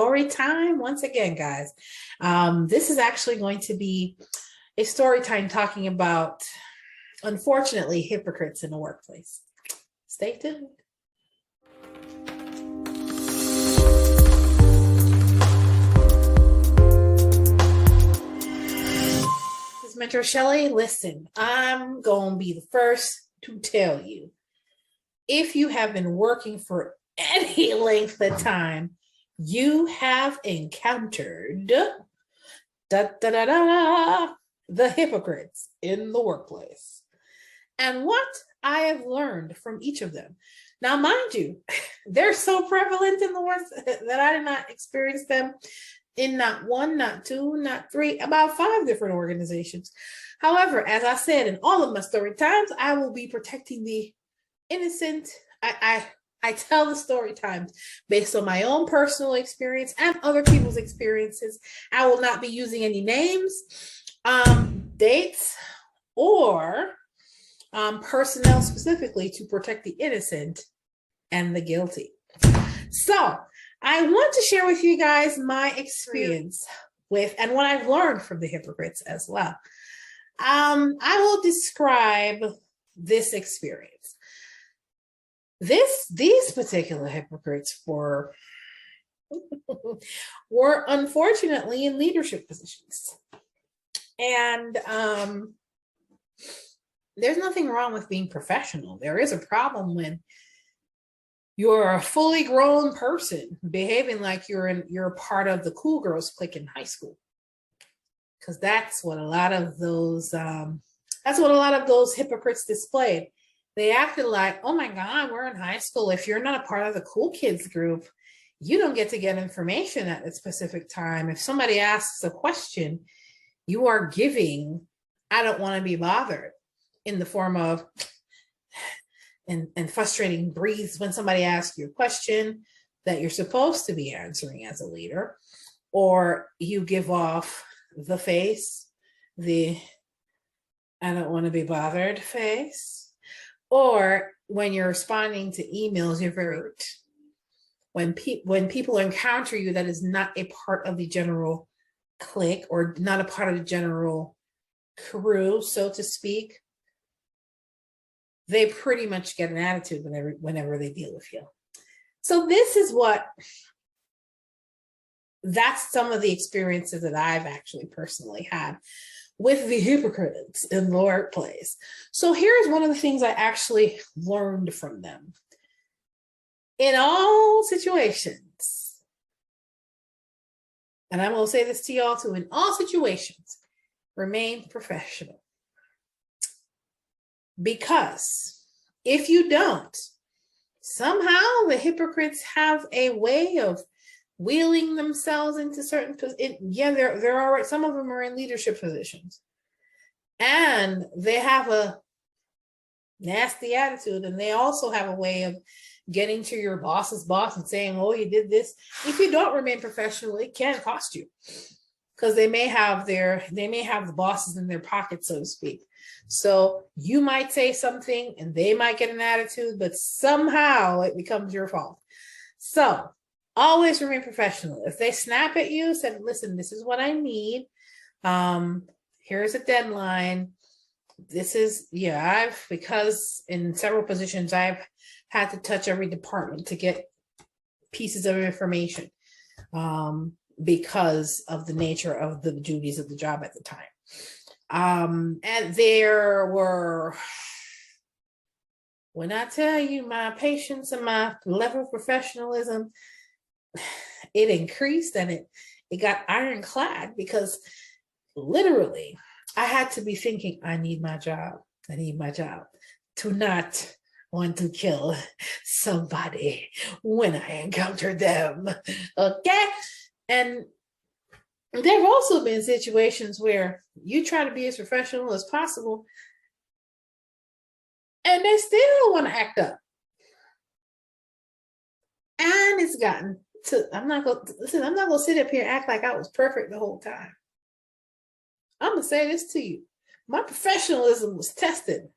Story time once again, guys. This is actually going to be a story time talking about, unfortunately, hypocrites in the workplace. Stay tuned. This is MentorShelly. Listen, I'm going to be the first to tell you, if you have been working for any length of time, you have encountered the hypocrites in the workplace. And what I have learned from each of them. Now, mind you, they're so prevalent in the work that I did not experience them in not one, not two, not three, about 5 different organizations. However, as I said in all of my story times, I will be protecting the innocent. I tell the story times based on my own personal experience and other people's experiences. I will not be using any names, dates, or personnel specifically to protect the innocent and the guilty. So I want to share with you guys my experience with and what I've learned from the hypocrites as well. I will describe this experience. These particular hypocrites were unfortunately in leadership positions. And there's nothing wrong with being professional. There is a problem when you're a fully grown person behaving like you're part of the cool girls clique in high school. Because that's what a lot of those hypocrites displayed. They acted like, oh my God, we're in high school. If you're not a part of the cool kids group, you don't get to get information at a specific time. If somebody asks a question, you are giving, I don't want to be bothered, in the form of, and frustrating breathes when somebody asks you a question that you're supposed to be answering as a leader, or you give off the face, the I don't want to be bothered face. Or when you're responding to emails, you're very, when people encounter you that is not a part of the general clique or not a part of the general crew, so to speak, they pretty much get an attitude whenever they deal with you. So that's some of the experiences that I've actually personally had with the hypocrites in the workplace. So here's one of the things I actually learned from them. In all situations, and I'm going to say this to y'all too, in all situations, remain professional. Because if you don't, somehow the hypocrites have a way of wheeling themselves into certain positions. Yeah, there are some of them are in leadership positions, and they have a nasty attitude, and they also have a way of getting to your boss's boss and saying, "Oh, you did this." If you don't remain professional, it can cost you, because they may have the bosses in their pocket, so to speak. So you might say something, and they might get an attitude, but somehow it becomes your fault. So always remain professional. If they snap at you, say, listen, this is what I need. Here's a deadline. This is, because in several positions, I've had to touch every department to get pieces of Information because of the nature of the duties of the job at the time. And there were, when I tell you my patience and my level of professionalism, it increased, and it got ironclad, because literally I had to be thinking, I need my job to not want to kill somebody when I encounter them. Okay. And there have also been situations where you try to be as professional as possible, and they still want to act up. And it's gotten to, I'm not going to sit up here and act like I was perfect the whole time. I'm going to say this to you. My professionalism was tested.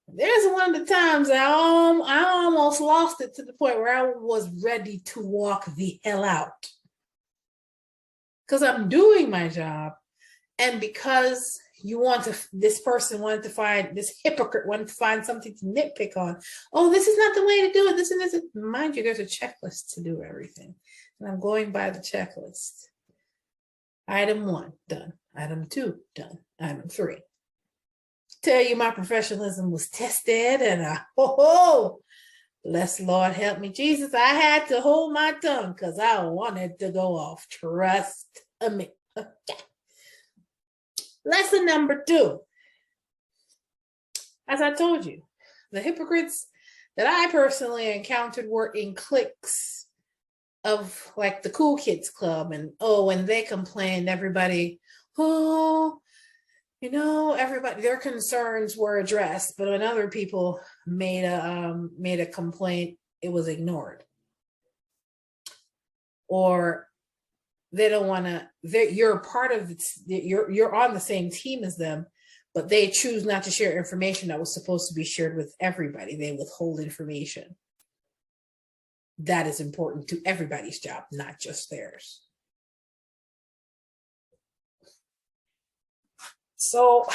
There's one of the times I almost lost it, to the point where I was ready to walk the hell out. because I'm doing my job, and because this person wanted to find, this hypocrite wanted to find something to nitpick on. Oh, this is not the way to do it. This and this. Mind you, there's a checklist to do everything. And I'm going by the checklist. Item 1, done. Item 2, done. Item 3. Tell you my professionalism was tested, and bless Lord help me, Jesus. I had to hold my tongue because I wanted to go off. Trust me. Okay. Lesson number 2. As I told you, the hypocrites that I personally encountered were in cliques of like the cool kids club, and when they complained, everybody, everybody, their concerns were addressed, but when other people made a complaint, it was ignored. Or they don't want to, you're part of it, you're on the same team as them, but they choose not to share information that was supposed to be shared with everybody. They withhold information that is important to everybody's job, not just theirs. So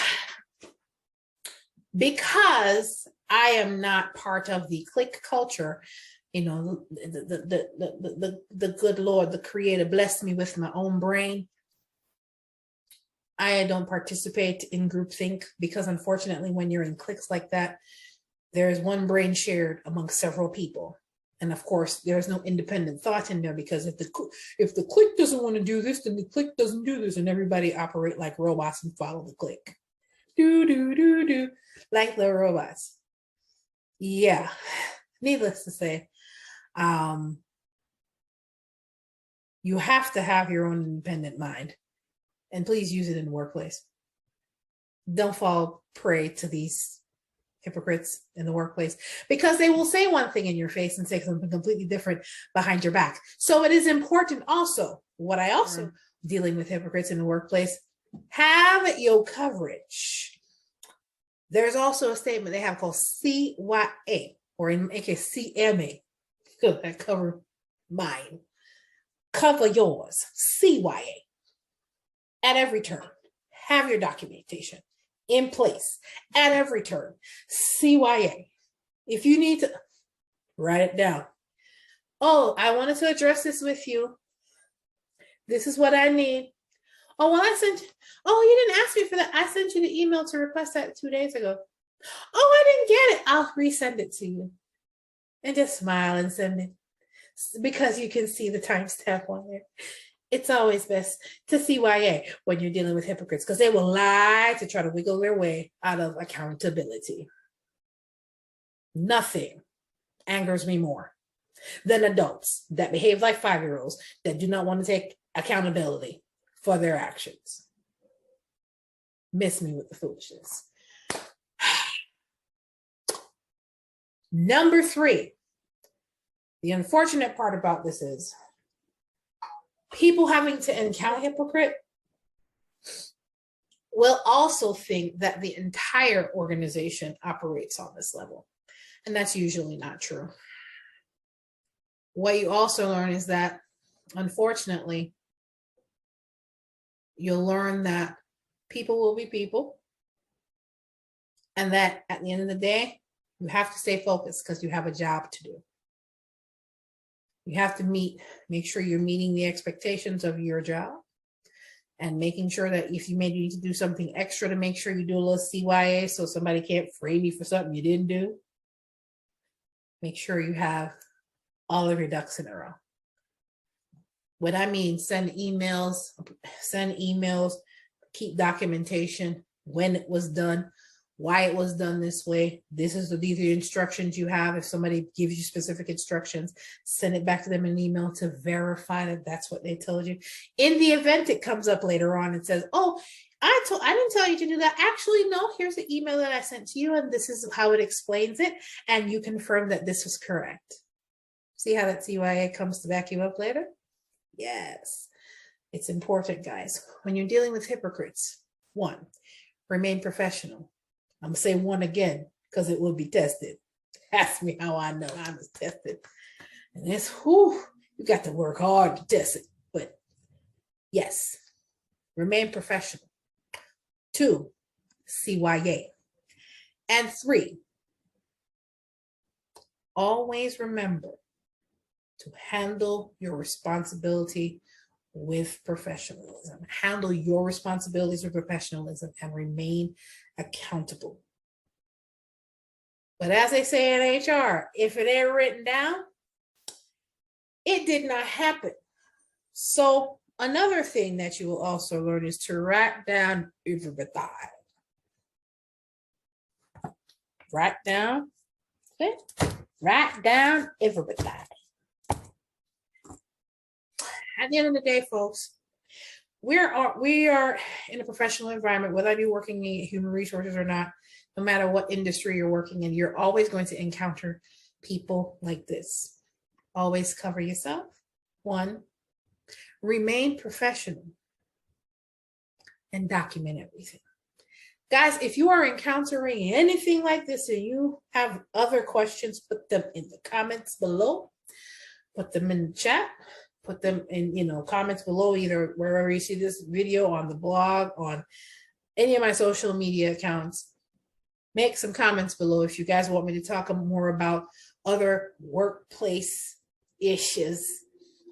because I am not part of the clique culture, the good Lord, the Creator, blessed me with my own brain. I don't participate in groupthink because, unfortunately, when you're in cliques like that, there is one brain shared amongst several people, and of course, there's no independent thought in there, because if the clique doesn't want to do this, then the clique doesn't do this, and everybody operate like robots and follow the clique, do like the robots. Yeah, needless to say. You have to have your own independent mind, and please use it in the workplace. Don't fall prey to these hypocrites in the workplace, because they will say one thing in your face and say something completely different behind your back. So it is important also, what I also dealing with hypocrites in the workplace, have your coverage. There's also a statement they have called CYA, or in my case, CMA. Good, that cover mine. Cover yours. CYA. At every turn, have your documentation in place. At every turn, CYA. If you need to, write it down. Oh, I wanted to address this with you. This is what I need. Oh, well, you didn't ask me for that. I sent you the email to request that 2 days ago. Oh, I didn't get it. I'll resend it to you. And just smile and send it, because you can see the timestamp on there. It's always best to CYA when you're dealing with hypocrites, because they will lie to try to wiggle their way out of accountability. Nothing angers me more than adults that behave like 5-year-olds that do not want to take accountability for their actions. Miss me with the foolishness. Number 3, the unfortunate part about this is people having to encounter a hypocrite will also think that the entire organization operates on this level. And that's usually not true. What you also learn is that, unfortunately, you'll learn that people will be people, and that at the end of the day, you have to stay focused because you have a job to do. You have to make sure you're meeting the expectations of your job, and making sure that if you maybe need to do something extra, to make sure you do a little CYA so somebody can't frame you for something you didn't do. Make sure you have all of your ducks in a row. What I mean, send emails, keep documentation, when it was done, why it was done this way. These are the instructions you have. If somebody gives you specific instructions, send it back to them in an email to verify that that's what they told you. In the event it comes up later on and says, oh, I didn't tell you to do that. Actually, no, here's the email that I sent to you, and this is how it explains it, and you confirm that this was correct. See how that CYA comes to back you up later? Yes. It's important, guys. When you're dealing with hypocrites, 1, remain professional. I'm going to say 1 again, because it will be tested. Ask me how I know I was tested. And it's, you got to work hard to test it. But Yes, remain professional. 2, CYA. And 3, always remember to handle your responsibility with professionalism. Handle your responsibilities with professionalism and remain accountable. But as they say in HR, if it ain't written down, it did not happen. So another thing that you will also learn is to write down everything. Write down, okay? Write down everything. At the end of the day, folks, we are in a professional environment, whether you're working in human resources or not, no matter what industry you're working in, you're always going to encounter people like this. Always cover yourself. 1, remain professional and document everything. Guys, if you are encountering anything like this and you have other questions, put them in the comments below. Put them in the chat. Put them in, comments below, either wherever you see this video, on the blog, on any of my social media accounts. Make some comments below if you guys want me to talk more about other workplace issues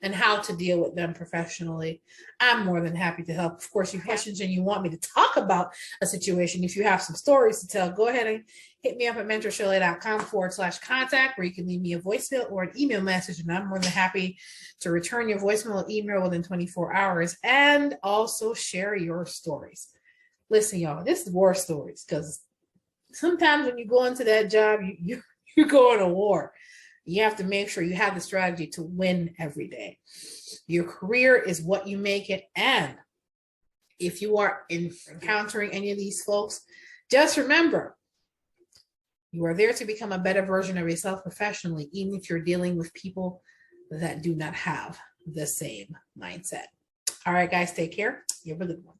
and how to deal with them professionally. I'm more than happy to help. Of course, if you have questions and you want me to talk about a situation, if you have some stories to tell, go ahead and hit me up at MentorShelly.com/contact, where you can leave me a voicemail or an email message, and I'm more than happy to return your voicemail or email within 24 hours and also share your stories. Listen, y'all, this is war stories, because sometimes when you go into that job, you go in a war. You have to make sure you have the strategy to win every day. Your career is what you make it. And if you are encountering any of these folks, just remember, you are there to become a better version of yourself professionally, even if you're dealing with people that do not have the same mindset. All right, guys, take care. You have a good one.